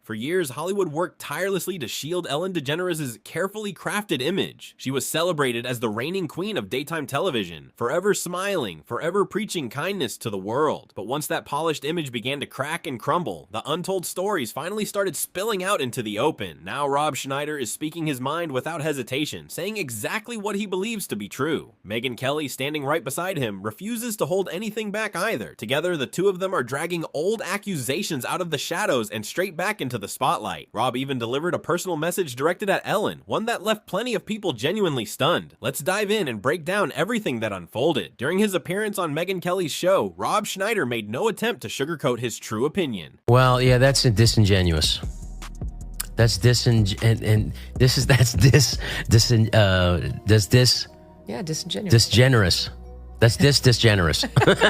For years, Hollywood worked tirelessly to shield Ellen DeGeneres' carefully crafted image. She was celebrated as the reigning queen of daytime television, forever smiling, forever preaching kindness to the world. But once that polished image began to crack and crumble, the untold stories finally started spilling out into the open. Now Rob Schneider is speaking his mind without hesitation, saying exactly what he believes to be true. Megyn Kelly, standing right beside him, refuses to hold anything back either. Together, the two of them are dragging old accusations out of the shadows and straight back into the spotlight. Rob even delivered a personal message directed at Ellen, one that left plenty of people genuinely stunned. Let's dive in and break down everything that unfolded. During his appearance on Megyn Kelly's show, Rob Schneider made no attempt to sugarcoat his true opinion. Well, yeah, that's disingenuous. That's disingenuous. Yeah, disingenuous. Disgenerous. That's disgenerous.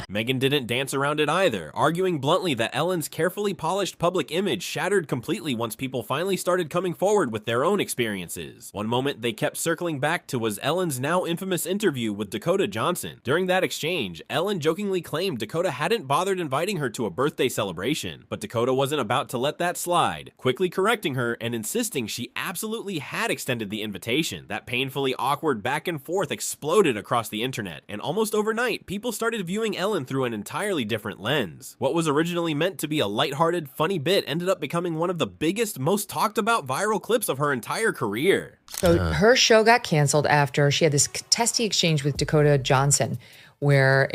Megyn didn't dance around it either, arguing bluntly that Ellen's carefully polished public image shattered completely once people finally started coming forward with their own experiences. One moment they kept circling back to was Ellen's now infamous interview with Dakota Johnson. During that exchange, Ellen jokingly claimed Dakota hadn't bothered inviting her to a birthday celebration, but Dakota wasn't about to let that slide, quickly correcting her and insisting she absolutely had extended the invitation. That painfully awkward back and forth exploded across the internet, and almost overnight, people started viewing Ellen through an entirely different lens. What was originally meant to be a lighthearted, funny bit ended up becoming one of the biggest, most talked about viral clips of her entire career. So her show got canceled after she had this testy exchange with Dakota Johnson, where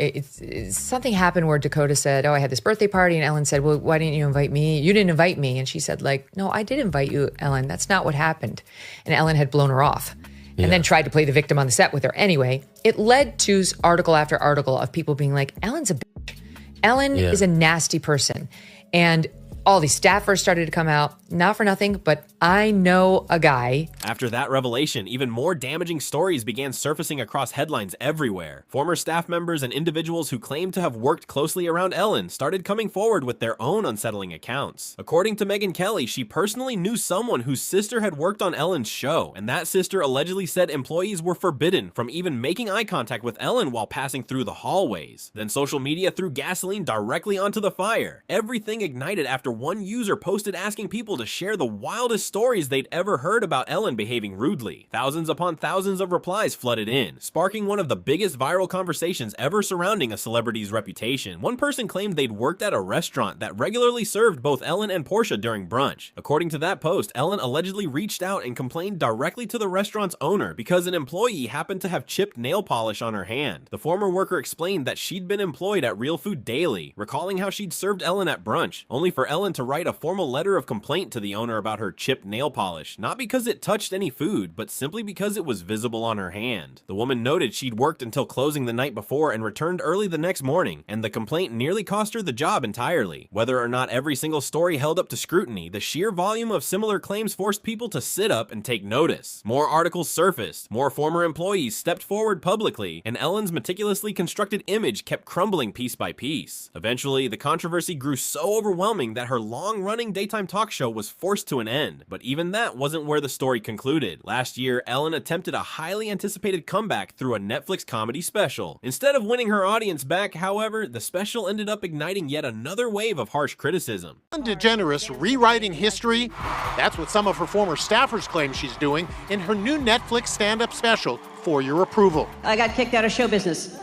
something happened where Dakota said, oh, I had this birthday party, and Ellen said, well, why didn't you invite me? You didn't invite me. And she said, like, no, I did invite you, Ellen. That's not what happened. And Ellen had blown her off. And then tried to play the victim on the set with her. Anyway, it led to article after article of people being like, Ellen's a bitch. Ellen is a nasty person. And all these staffers started to come out, not for nothing, but I know a guy. After that revelation, even more damaging stories began surfacing across headlines everywhere. Former staff members and individuals who claimed to have worked closely around Ellen started coming forward with their own unsettling accounts. According to Megyn Kelly, she personally knew someone whose sister had worked on Ellen's show, and that sister allegedly said employees were forbidden from even making eye contact with Ellen while passing through the hallways. Then social media threw gasoline directly onto the fire. Everything ignited after one user posted asking people to share the wildest stories they'd ever heard about Ellen behaving rudely. Thousands upon thousands of replies flooded in, sparking one of the biggest viral conversations ever surrounding a celebrity's reputation. One person claimed they'd worked at a restaurant that regularly served both Ellen and Portia during brunch. According to that post, Ellen allegedly reached out and complained directly to the restaurant's owner because an employee happened to have chipped nail polish on her hand. The former worker explained that she'd been employed at Real Food Daily, recalling how she'd served Ellen at brunch, only for Ellen to write a formal letter of complaint to the owner about her chipped nail polish, not because it touched any food, but simply because it was visible on her hand. The woman noted she'd worked until closing the night before and returned early the next morning, and the complaint nearly cost her the job entirely. Whether or not every single story held up to scrutiny, the sheer volume of similar claims forced people to sit up and take notice. More articles surfaced, more former employees stepped forward publicly, and Ellen's meticulously constructed image kept crumbling piece by piece. Eventually, the controversy grew so overwhelming that her long-running daytime talk show was forced to an end, but even that wasn't where the story concluded. Last year, Ellen attempted a highly anticipated comeback through a Netflix comedy special. Instead of winning her audience back, however, the special ended up igniting yet another wave of harsh criticism. DeGeneres rewriting history, that's what some of her former staffers claim she's doing in her new Netflix stand-up special, For Your Approval. I got kicked out of show business.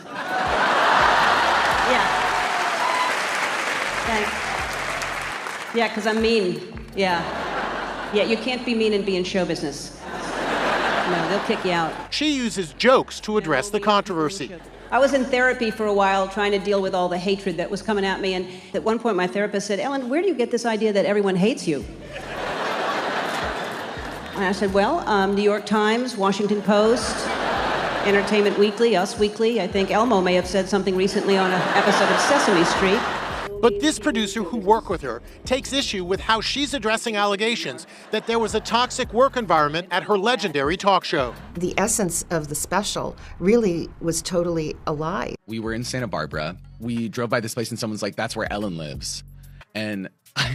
Yeah. Thanks. Yeah, because I'm mean. Yeah, you can't be mean and be in show business. No, they'll kick you out. She uses jokes to address the controversy. I was in therapy for a while trying to deal with all the hatred that was coming at me, and at one point my therapist said, Ellen, where do you get this idea that everyone hates you? And I said, well, New York Times, Washington Post, Entertainment Weekly, Us Weekly. I think Elmo may have said something recently on an episode of Sesame Street. But this producer who worked with her takes issue with how she's addressing allegations that there was a toxic work environment at her legendary talk show. The essence of the special really was totally a lie. We were in Santa Barbara. We drove by this place and someone's like, that's where Ellen lives. And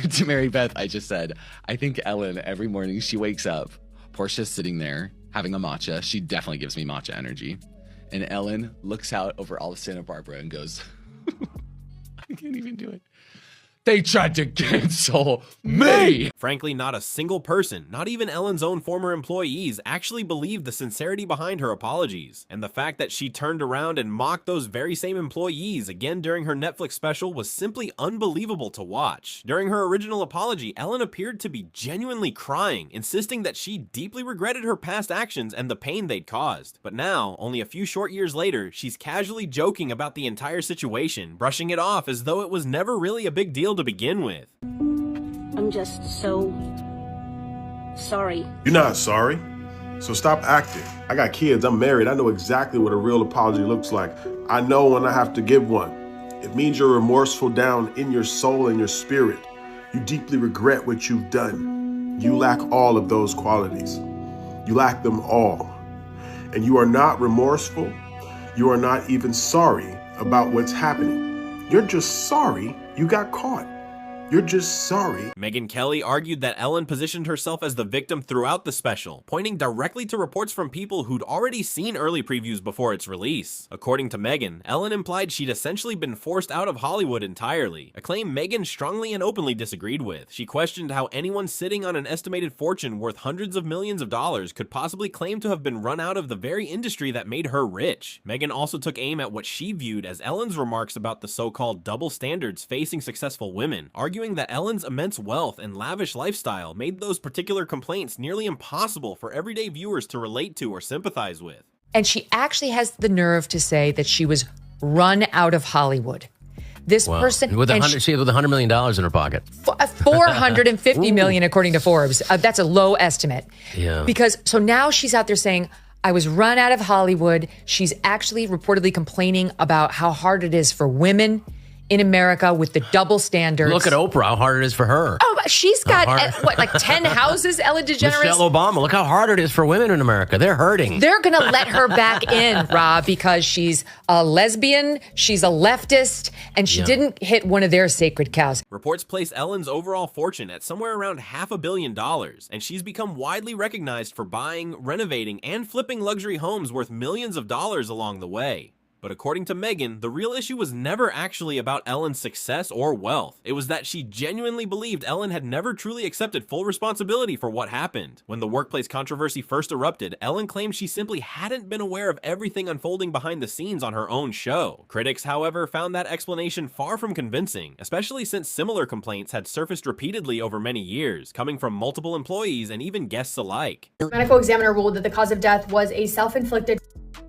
to Mary Beth, I just said, I think Ellen, every morning she wakes up, Portia's sitting there having a matcha. She definitely gives me matcha energy. And Ellen looks out over all of Santa Barbara and goes, I can't even do it. They tried to cancel me. Frankly, not a single person, not even Ellen's own former employees, actually believed the sincerity behind her apologies. And the fact that she turned around and mocked those very same employees again during her Netflix special was simply unbelievable to watch. During her original apology, Ellen appeared to be genuinely crying, insisting that she deeply regretted her past actions and the pain they'd caused. But now, only a few short years later, she's casually joking about the entire situation, brushing it off as though it was never really a big deal to begin with. I'm just so sorry. You're not sorry, so stop acting. I got kids, I'm married, I know exactly what a real apology looks like. I know when I have to give one. It means you're remorseful down in your soul and your spirit. You deeply regret what you've done. You lack all of those qualities. You lack them all. And you are not remorseful. You are not even sorry about what's happening. You're just sorry you got caught. You're just sorry. Megyn Kelly argued that Ellen positioned herself as the victim throughout the special, pointing directly to reports from people who'd already seen early previews before its release. According to Megyn, Ellen implied she'd essentially been forced out of Hollywood entirely, a claim Megyn strongly and openly disagreed with. She questioned how anyone sitting on an estimated fortune worth hundreds of millions of dollars could possibly claim to have been run out of the very industry that made her rich. Megyn also took aim at what she viewed as Ellen's remarks about the so-called double standards facing successful women, arguing that Ellen's immense wealth and lavish lifestyle made those particular complaints nearly impossible for everyday viewers to relate to or sympathize with. And she actually has the nerve to say that she was run out of Hollywood. This person with $100 million in her pocket. $450 million according to Forbes. That's a low estimate. Yeah. Because so now she's out there saying, I was run out of Hollywood. She's actually reportedly complaining about how hard it is for women in America with the double standards. Look at Oprah, how hard it is for her. Oh, she's got, like 10 houses, Ellen DeGeneres? Michelle Obama, look how hard it is for women in America. They're hurting. They're going to let her back in, Rob, because she's a lesbian, she's a leftist, and she didn't hit one of their sacred cows. Reports place Ellen's overall fortune at somewhere around $500 million, and she's become widely recognized for buying, renovating, and flipping luxury homes worth millions of dollars along the way. But according to Megyn, the real issue was never actually about Ellen's success or wealth. It was that she genuinely believed Ellen had never truly accepted full responsibility for what happened. When the workplace controversy first erupted, Ellen claimed she simply hadn't been aware of everything unfolding behind the scenes on her own show. Critics, however, found that explanation far from convincing, especially since similar complaints had surfaced repeatedly over many years, coming from multiple employees and even guests alike. The medical examiner ruled that the cause of death was a self-inflicted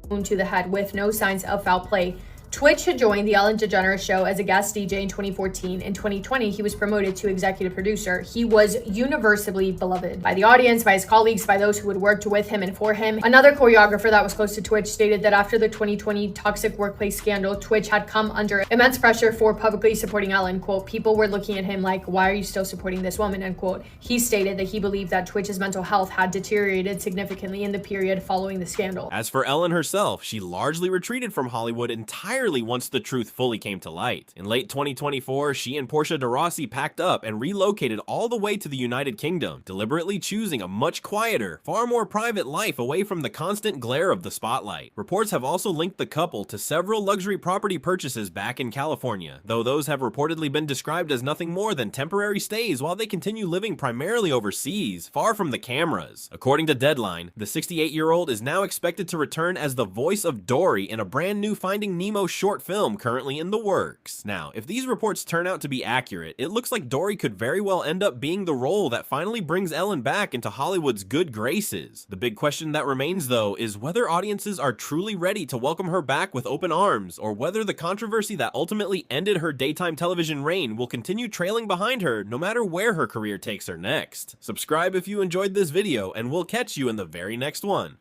wound to the head with no signs of foul play. Twitch had joined the Ellen DeGeneres show as a guest DJ in 2014. In 2020, he was promoted to executive producer. He was universally beloved by the audience, by his colleagues, by those who had worked with him and for him. Another choreographer that was close to Twitch stated that after the 2020 toxic workplace scandal, Twitch had come under immense pressure for publicly supporting Ellen. Quote, people were looking at him like, why are you still supporting this woman? End quote. He stated that he believed that Twitch's mental health had deteriorated significantly in the period following the scandal. As for Ellen herself, she largely retreated from Hollywood entirely once the truth fully came to light. In late 2024, she and Portia de Rossi packed up and relocated all the way to the United Kingdom, deliberately choosing a much quieter, far more private life away from the constant glare of the spotlight. Reports have also linked the couple to several luxury property purchases back in California, though those have reportedly been described as nothing more than temporary stays while they continue living primarily overseas, far from the cameras. According to Deadline, the 68-year-old is now expected to return as the voice of Dory in a brand new Finding Nemo short film currently in the works. Now, if these reports turn out to be accurate, it looks like Dory could very well end up being the role that finally brings Ellen back into Hollywood's good graces. The big question that remains, though, is whether audiences are truly ready to welcome her back with open arms, or whether the controversy that ultimately ended her daytime television reign will continue trailing behind her no matter where her career takes her next. Subscribe if you enjoyed this video, and we'll catch you in the very next one.